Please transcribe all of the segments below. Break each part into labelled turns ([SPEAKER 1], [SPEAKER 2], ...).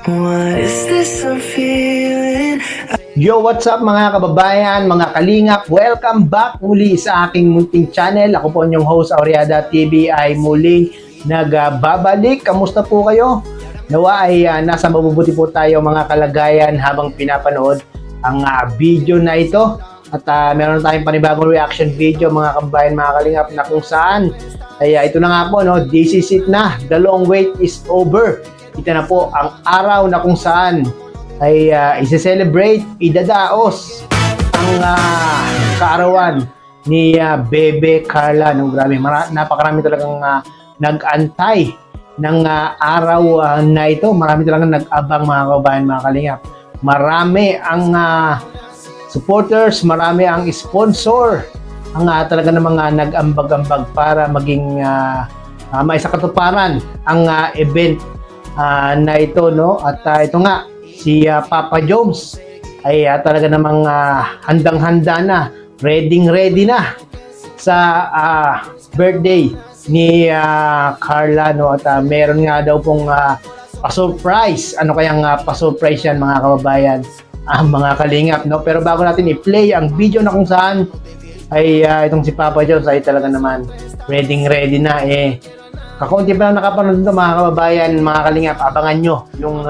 [SPEAKER 1] What is this I'm feeling?
[SPEAKER 2] Yo, what's up mga kababayan, mga kalingap? Welcome back muli sa aking munting channel. Ako po inyong host, Auriada TV, ay muling nagbabalik. Kamusta po kayo? Nawa ay nasa mabubuti po tayo mga kalagayan habang pinapanood ang video na ito. At meron tayong panibagong reaction video mga kababayan, mga kalingap, na kung saan ay ito na nga po, no? This is it na. The long wait is over. Ito na po ang araw na kung saan ay isi-celebrate, idadaos ang kaarawan ni Bebe Carla. No, grabe, napakarami talagang nag-antay ng araw na ito. Marami talagang nag-abang mga kababayan, mga kalingap. Marami ang supporters, marami ang sponsor, ang talaga ng mga nag-ambag-ambag para maging maisakatuparan ang event na ito, no? At ito nga, si Papa Joms ay talaga namang handang-handa na, ready na sa birthday ni Carla, no? At meron nga daw pong pa-surprise. Ano kayang pa-surprise yan mga kababayan, mga kalingap, no? Pero bago natin i-play ang video na kung saan ay itong si Papa Joms ay talaga naman ready na. Kakaunti pa lang nakapanood nito mga kababayan, mga kalingap, abangan nyo yung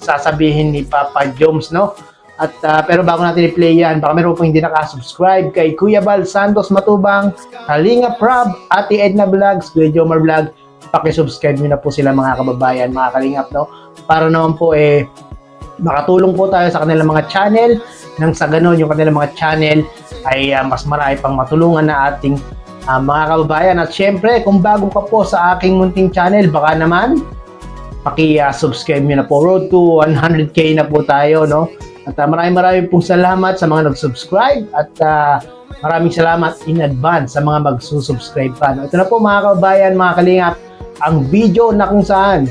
[SPEAKER 2] sasabihin ni Papa Joms, no? At pero bago natin i-play yan, baka meron pang hindi nakasubscribe kay Kuya Bal Santos Matubang, Kalingap Rob, Ate Edna Vlogs, Kuya Jomar Vlog, pakisubscribe nyo na po sila mga kababayan, mga kalingap, no? Para naman po makatulong po tayo sa kanilang mga channel, nang sa ganun yung kanilang mga channel ay mas marami pang matulungan na ating mga kababayan. At syempre, kung bago ka po sa aking munting channel, baka naman paki-subscribe nyo na po. Road to 100k na po tayo, no? At maraming pong salamat sa mga nag-subscribe at maraming salamat in advance sa mga magsusubscribe pa, no? Ito na po mga kababayan, mga kalingap, ang video na kung saan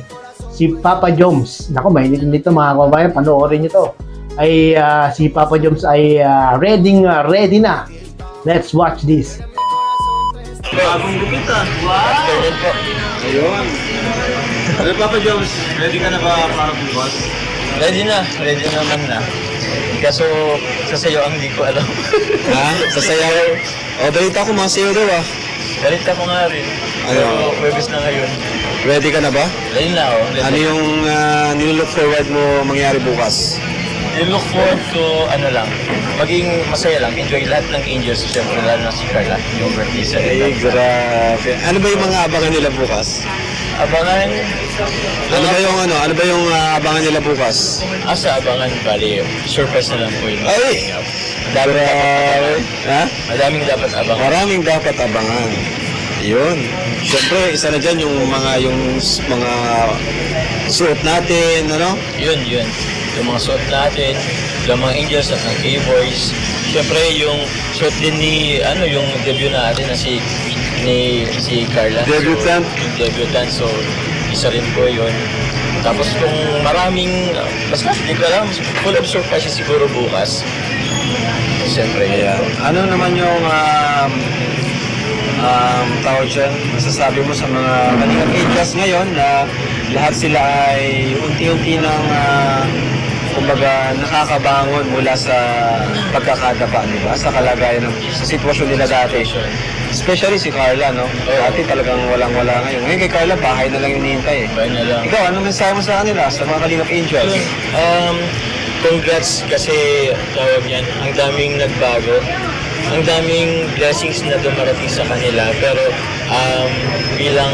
[SPEAKER 2] si Papa Joms, naku, mainit dito mga kababayan, panoorin nyo to, ay si Papa Joms ay ready na. Let's watch this.
[SPEAKER 3] Bagong gupit Wow! Afternoon po. Ayun. Ano Papa Joms, ready ka na ba para bukas? Ready naman na. Kaso sasayaw ang hindi ko alam.
[SPEAKER 4] Ha? Sasayaw? O, balita ko mga sayo daw
[SPEAKER 3] Balita ko nga rin.
[SPEAKER 4] Ano?
[SPEAKER 3] Pero pwebes na ngayon.
[SPEAKER 4] Ready ka na ba?
[SPEAKER 3] Ready na ako.
[SPEAKER 4] Ano yung nilook forward mo mangyari bukas?
[SPEAKER 3] You look forward to maging masaya lang, enjoy lahat ng angels, siyempre lalo na si Carla, yung birthday sa
[SPEAKER 4] Ay, grabe. Ano ba yung mga abangan nila bukas?
[SPEAKER 3] Abangan?
[SPEAKER 4] Ano ba yung abangan nila bukas?
[SPEAKER 3] Sa abangan, bali, surprise na lang po yun.
[SPEAKER 4] Ay!
[SPEAKER 3] Grabe.
[SPEAKER 4] Ha?
[SPEAKER 3] Madaming dapat abangan.
[SPEAKER 4] Maraming dapat abangan. Yun. Siyempre, isa na dyan yung mga suot natin, ano?
[SPEAKER 3] Yun. Yung mga suot natin, yung mga angels at ng K-boys. Siyempre, yung suot din yung debut natin na si Carla.
[SPEAKER 4] Debutant?
[SPEAKER 3] So, yung debutant, so isa rin po yun. Tapos kung basta hindi ko alam, full of surprises siguro bukas. Siyempre,
[SPEAKER 4] Ayan. Ano naman yung tawag dyan, masasabi mo sa mga Kalingap Angels ngayon na lahat sila ay unti-unti ng kumbaga nakakabangon mula sa pagkakadapa, di ba? Sa kalagayan sa sitwasyon nila dati. Especially si Carla, no? Dati talagang walang-wala ngayon. Ngayon kay Carla, bahay na lang yung hinihintay.
[SPEAKER 3] bahay na lang.
[SPEAKER 4] Ikaw, anong mensahe mo sa kanila, sa mga Kalingap Angels?
[SPEAKER 3] Congrats kasi tawag yan, ang daming nagbago. Ang daming blessings na dumarating sa kanila, pero bilang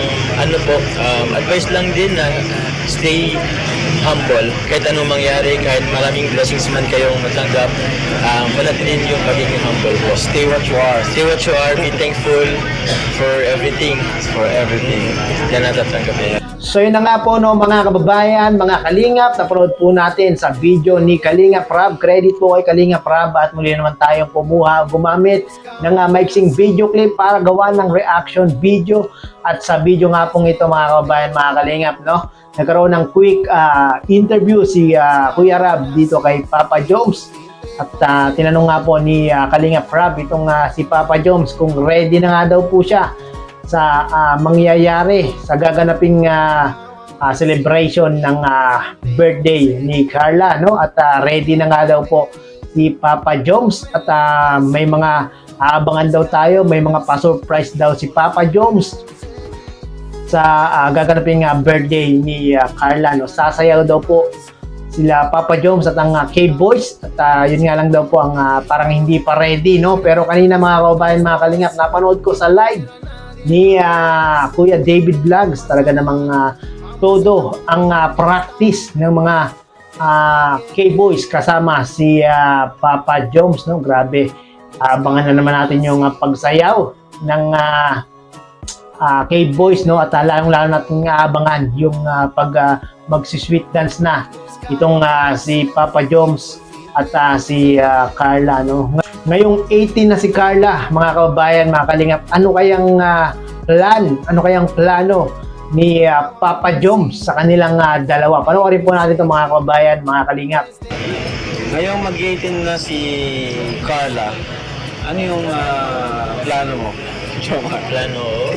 [SPEAKER 3] advice lang din na stay humble. Kahit anong mangyari, kahit maraming blessings man kayong matanggap, manatinin yung pagiging humble po.
[SPEAKER 4] Stay what you are.
[SPEAKER 3] Stay what you are, be thankful for everything. Yan natatanggapin.
[SPEAKER 2] So yun na nga po, no, mga kababayan, mga kalingap, napanood po natin sa video ni Kalingap Rob. Credit po kay Kalingap Rob at muli naman tayong gumamit ng maiksing video clip para gawa ng reaction video. At sa video nga pong ito mga kababayan, mga kalingap, no, nagkaroon ng quick interview si Kuya Rob dito kay Papa Joms. At tinanong nga po ni Kalingap Rob itong si Papa Joms kung ready na nga daw po siya sa mangyayari, sa gaganaping celebration ng birthday ni Carla, no? At ready na nga daw po si Papa Joms at may mga aabangan daw tayo, may mga pa-surprise daw si Papa Joms sa gaganaping birthday ni Carla, no? Sasayaw daw po sila Papa Joms at ang K-Boys at yun nga lang daw po ang parang hindi pa ready, no? Pero kanina mga kababayan, mga kalingap, napanood ko sa live ni Kuya David Vlogs, talaga namang todo ang practice ng mga K-Boys kasama si Papa Joms, no? Grabe, abangan na naman natin yung pagsayaw ng K-Boys, no? At lalong-lalo natin abangan yung pag magsi-sweet dance na itong si Papa Joms at si Carla, no? Ngayong 18 na si Carla, mga kababayan, mga kalingap, ano kayang plano ni Papa Joms sa kanilang dalawa? Panoorin po natin ito, mga kababayan, mga kalingap.
[SPEAKER 4] Ngayong mag-18 na si Carla, ano yung plano mo?
[SPEAKER 3] Plano?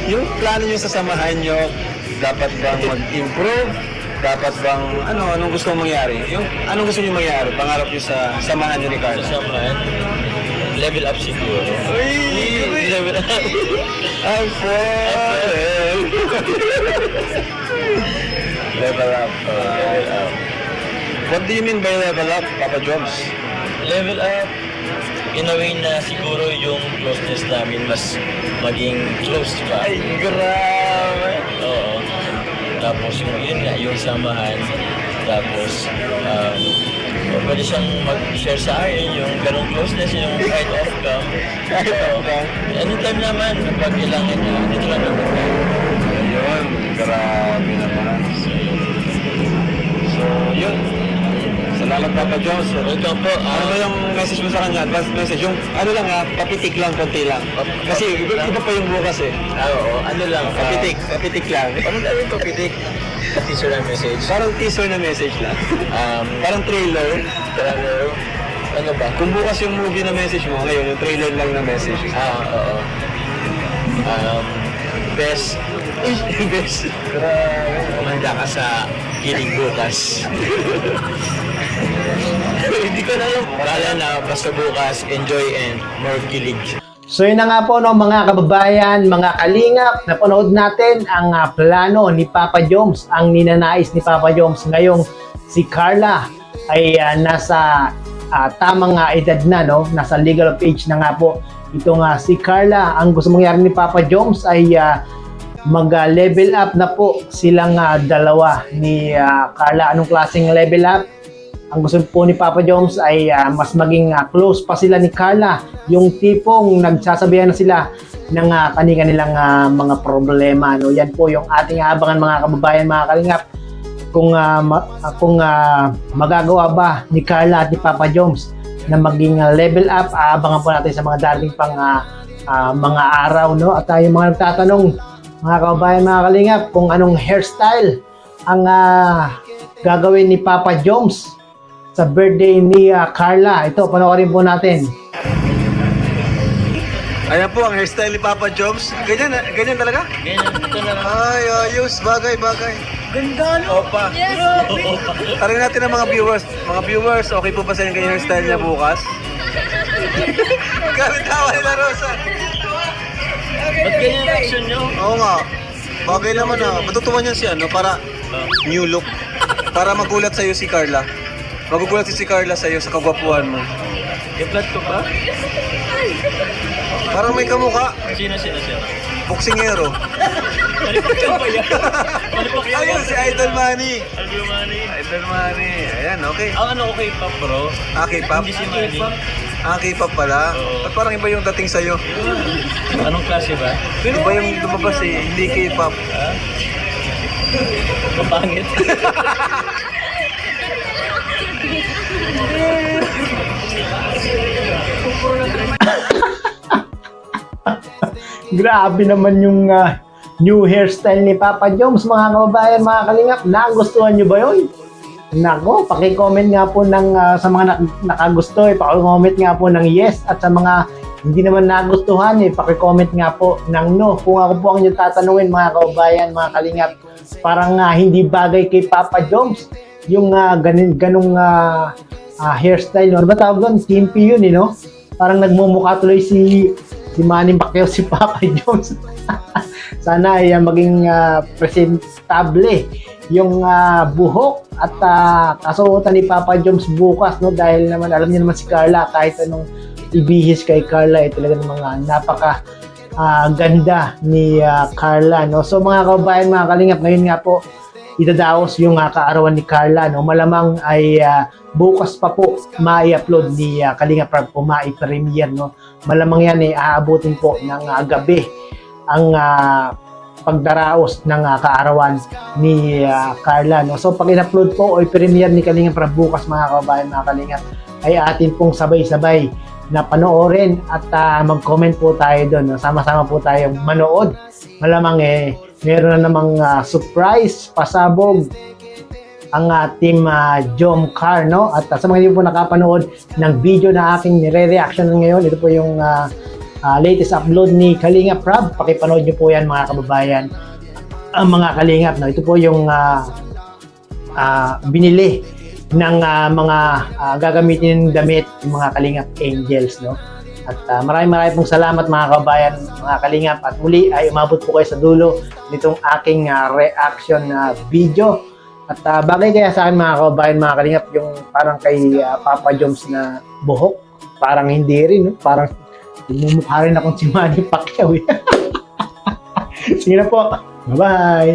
[SPEAKER 4] Yung plano nyo sa samahan nyo, dapat bang mag-improve? Dapat bang, anong gusto mong mangyari? Anong gusto nyo mangyari? Pangarap nyo sa samahan nyo ni Carla?
[SPEAKER 3] Sasamahan, level up siguro. Level up.
[SPEAKER 4] I'm falling. Level up. Level up. What do you mean by level up, Papa Joms?
[SPEAKER 3] Level up, in a way na siguro yung closeness namin mas maging close pa.
[SPEAKER 4] Ay, grabe.
[SPEAKER 3] Oo. Tapos yun nga, yung samahan. Tapos, pwede siyang mag-share sa akin yung ganong closeness, yung kahit off-cam. Anytime naman, pag kailangan niya, dito lang naman.
[SPEAKER 4] Ayun, grabe naman. So, yun. Salamat, Papa Joms.
[SPEAKER 3] Welcome po.
[SPEAKER 4] Ano ba yung message mo sa kanya? Advance message? Yung ano lang papitik lang, konti lang. Kasi iba pa yung bukas eh.
[SPEAKER 3] Oo, ano lang.
[SPEAKER 4] Papitik lang.
[SPEAKER 3] Ano gawin ko, pitik? Teaser na message.
[SPEAKER 4] Parang teaser na message lang. Parang trailer.
[SPEAKER 3] Ano ba?
[SPEAKER 4] Kung bukas yung movie na message mo, ngayon yung trailer lang na message.
[SPEAKER 3] Oo. Best.
[SPEAKER 4] Best.
[SPEAKER 3] Kumanda ka sa kilig bukas. Hindi ko na yung wala na, basta bukas, enjoy and more kilig.
[SPEAKER 2] So yun na nga po, no, mga kababayan, mga kalingap, napanood natin ang plano ni Papa Joms, ang ninanais ni Papa Joms ngayong si Carla ay nasa tamang edad na, no? Nasa legal of age na nga po itong si Carla. Ang gusto mangyari ni Papa Joms ay mag-level up na po silang dalawa ni Carla. Anong klaseng level up? Ang gusto po ni Papa Joms ay mas maging close pa sila ni Carla. Yung tipong nagsasabihan na sila ng kanilang mga problema. No? Yan po yung ating abangan, mga kababayan, mga kalingap. Kung magagawa ba ni Carla at ni Papa Joms na maging level up, abangan po natin sa mga darating pang mga araw. No? At yung mga nagtatanong, mga kababayan, mga kalingap, kung anong hairstyle ang gagawin ni Papa Joms sa birthday ni Carla. Ito, panoorin po natin.
[SPEAKER 4] Ayan po ang hairstyle ni Papa Joms. Ganyan talaga?
[SPEAKER 3] Ganyan, ito na lang.
[SPEAKER 4] Ay, ayos. Bagay. Ganda, no? Opa. Tarin natin ang mga viewers. Mga viewers, okay po ba sa inyo ganyan hairstyle niya bukas? Gamit-tawa nila, Rosa.
[SPEAKER 3] Ba't ganyan ang action nyo?
[SPEAKER 4] Oo nga. Bagay naman matutuwa niyan si para new look. Para magulat sa'yo si Carla. Magugulat si Carla sa'yo sa kagwapuhan mo.
[SPEAKER 3] I-vlog ko ba?
[SPEAKER 4] Parang may kamukha.
[SPEAKER 3] Sino?
[SPEAKER 4] Boksingero.
[SPEAKER 3] Malipakyan ba yan?
[SPEAKER 4] Ayun, si Idol Manny.
[SPEAKER 3] Idol Manny.
[SPEAKER 4] Idol Manny. Ayan, okay.
[SPEAKER 3] Ang ano, okay pa, bro.
[SPEAKER 4] K-pop?
[SPEAKER 3] Hindi si Manny.
[SPEAKER 4] K-pop pala.
[SPEAKER 3] Oo.
[SPEAKER 4] At parang iba yung dating sa'yo.
[SPEAKER 3] Anong klase ba?
[SPEAKER 4] Iba yung lumabas hindi K-pop.
[SPEAKER 3] Mapangit.
[SPEAKER 2] Grabe naman yung new hairstyle ni Papa Joms, mga kababayan, mga kalingap. Nagustuhan nyo ba yun? Nako, paki-comment nga po sa mga nakagusto, paki-comment nga po ng yes, at sa mga hindi naman nagustuhan, paki-comment nga po ng no. Kung ako po ang inyong tatanungin mga kababayan, mga kalingap, parang hindi bagay kay Papa Joms yung ganung hairstyle. Ano ba tawag doon? Kimpi yun, no? Parang nagmumukha tuloy si Manny Pacquiao si Papa Joms. Sana ay maging presentable yung buhok at kasuotan ni Papa Joms bukas, no? Dahil naman alam niyo naman si Carla, kahit anong ibihis kay Carla, talaga ng mga napaka ganda ni Carla, no? So mga kababayan, mga kalingap, ngayon nga po idadaos yung kaarawan ni Carla, no? Malamang ay bukas pa po mai-upload ni Kalingap Rab po, mai-premiere, no? Malamang yan aabutin po ng gabi ang pagdaraos ng kaarawan ni Carla, no? So pag in-upload po o i-premiere ni Kalingap Rab bukas, mga kababayan, mga kalingap, ay atin pong sabay-sabay na panoorin at mag-comment po tayo doon, no? Sama-sama po tayong manood. Malamang meron na namang surprise, pasabog ang team Jom Car, no? At sa mga hindi po nakapanood ng video na aking nire-reaction ngayon, ito po yung latest upload ni Kalingap Rab. Pakipanood nyo po yan, mga kababayan, ang mga kalingap, no? Ito po yung binili ng mga gagamitin ng damit yung mga Kalingap Angels, no? At maraming pong salamat, mga kababayan, mga kalingap, at muli ay umabot po kayo sa dulo nitong aking reaction video. At bagay kaya sa akin, mga kababayan, mga kalingap, yung parang kay Papa Joms na buhok, parang hindi rin, no? Parang mumukha rin akong si Manny Pacquiao. Sige na po, bye-bye!